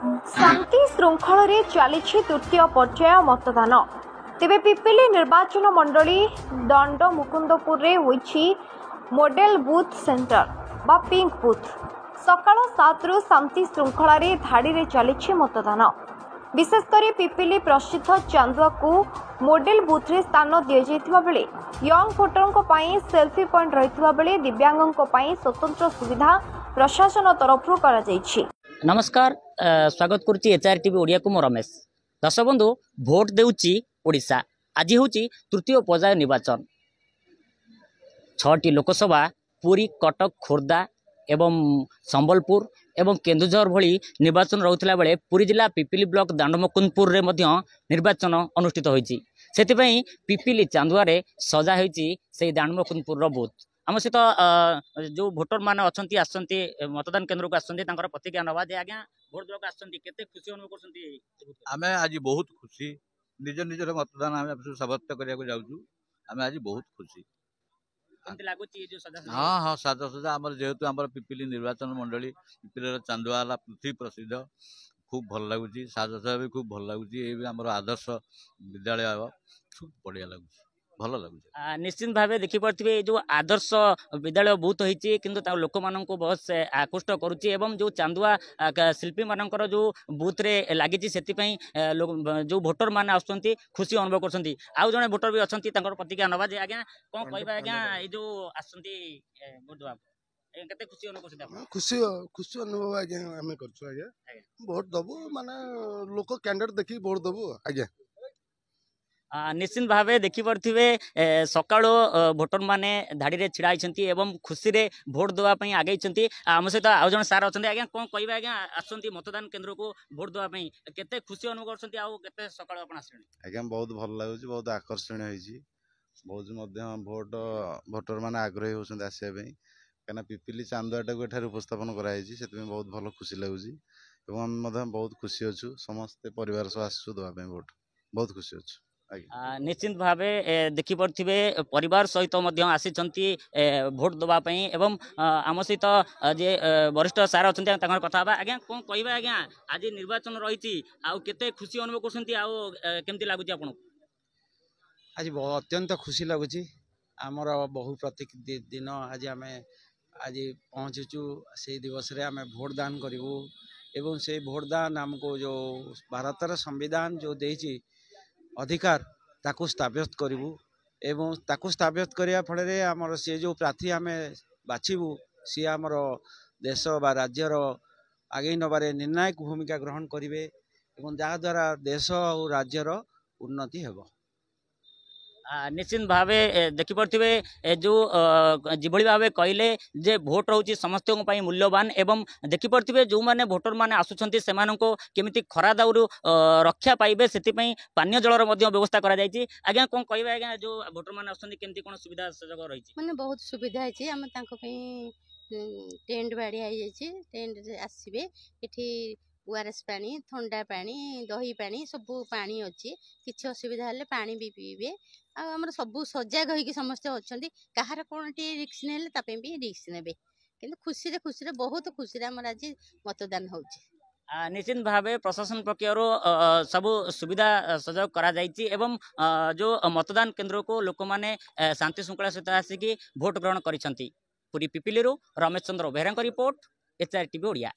शांति श्रृंखल चली तृतीय पर्याय मतदान तेबे पिपिली निर्वाचन मंडली दंड मुकुंदपुर मॉडल बूथ सेंटर बा पिंक बूथ सकाल 7 रु शांति श्रृंखल धाड़ी चली मतदान विशेषकर पिपिली प्रसिद्ध चांदुआ को मॉडल बूथ रे स्थान दि जाइथिबा बेले यंग भोटरों पई सेल्फी पॉइंट रहिथिबा बेले दिव्यांगों पई स्वतंत्र सुविधा प्रशासन तरफ करा जाइछि। नमस्कार स्वागत करुच्ची एचआर टीवी ओडिया को मो रमेश। दर्शक बंधु भोट देउची ओडिशा आज होची तृतीय पर्याय निर्वाचन 6टी लोकसभा पुरी कटक खोर्धा एवं संबलपुर एवं केन्दुझर भली निर्वाचन रहउथिला बेले पुरी जिला पिपिली ब्लॉक दांडमुकुंदपुर रे मध्य निर्वाचन अनुष्ठित होईची सेतिपई पिपिली चांदुआरे सजा होईची से दांडमुकुंदपुर रो बूथ आम सहित जो भोटर मान अच्छा आसती मतदान केन्द्र को आसती प्रतिक्रिया नवा जे आज्ञा भोट देवाक आसती केते खुशी अनुभव करछंती। आमे आज बहुत खुशी निज निजर मतदान आमे समाप्त करिया को जाउछु आमे आज बहुत खुशी केते लागुची जो सजा हां हां सजा सजा हमर जेहेतु हमर पिपिली निर्वाचन मंडली पिपिली चांदुआला पृथ्वी प्रसिद्ध खूब भल लागुची साजा भी खूब भल लागुची ए भी हमर आदर्श विद्यालय खूब बढ़िया लागुची भल लागुची। निश्चित भाव देखि पार्थिबे जो आदर्श विद्यालय बूथ होईची किंतु लोक माननको बहुत आकृष्ट करूची एवं जो चांदुआ शिल्पी मानकर जो बूथ रे लागिची सेति पई जो भोटर मान आसुचंती खुशी अनुभव करछंती आउ जने भोटर भी अछंती तांकर प्रतिक्रिया नबा जे आज्ञा कोन कहबा आज्ञा ए जो आसुचंती भोट देबा केते खुशी अनुभव करछंती खुशी खुशी अनुभव आज्ञा हमें करछु आज्ञा भोट दबो माने लोक कैंडिडेट देखि भोट दबो आज्ञा निश्चित भाव देखि पारे सका भोटर मैंने धाड़ी छिड़ा एवं खुशी रे भोट देवाई आगे आम सहित आउ जन सार अच्छा आज्ञा कौन कह आज्ञा आसुँच मतदान केन्द्र को भोट देवाई केते खुशी अनुभव कर सका आज्ञा बहुत भल लगुच बहुत आकर्षणीय बहुत भोट भोटर मैंने आग्रही होती आसवाई कहीं पिपिली चांदुआटा को एठार उपस्थापन कराई से बहुत भल खुशी लगुच बहुत खुशी अच्छु समस्ते परिवार सह आसु देवाई भोट बहुत खुशी अच्छु। निश्चित भाव देखि पारे परिवार सहित आसी भोट देवाई एवं आम सहित जे वरिष्ठ सार अच्छा कथा आज्ञा कौन कह आज्ञा आज निर्वाचन रही आते खुशी अनुभव करमती लगुच आप आज अत्यंत खुशी लगुच आमर बहु प्रतीक दिन आज आम आज पहुँचुचु से दिवस रे आम भोट दान करूँ एवं से भोट दान आमको जो भारतर संविधान जो देची अधिकार ताकू स्थापित करूँ एवं ताकू स्थापित करने फल आमर सी जो प्रार्थी आम बाछबू सी आमर देश बा राज्यर आगे नबारे निर्णायक भूमिका ग्रहण करेंगे जहाद्वारा देश और राज्यर उन्नति हेब। निश्चित भाव देखि पारे जो जिभली भाव कहले जे भोट रोचे समस्त मूल्यवान एवं देखि पारे जो मैंने भोटर मैंने आसुँच से केमिति खरा दाउरू रक्षा पाइबे से पानीय जलर व्यवस्था करा जायछि आज्ञा कौन कह आज्ञा जो भोटर मैंने आसुँच केमिति कोन सुविधा सुजोग रही माने बहुत सुविधा है आम टेंट बाड़ी टेंट आसबे ये ओआरएस पानी ठंडा पानी दही पानी सब पानी अच्छी किसी असुविधा हेल्ले पानी भी पीबे आमर सब सजग होगी समस्ते अच्छा कहार कौन टी रिक्स ने भी रिक्स ने कि खुशी बहुत खुशी आम आज मतदान हो। निश्चित भाव प्रशासन पक्षर सबू सुविधा सहयोग करा जायछि एवं जो मतदान केन्द्र को लोक मैंने शांति श्रृंखला सहित आसिक भोट ग्रहण करिसेंति। Puri Pipili Ramesh Chandra Behera report HR TV Odia.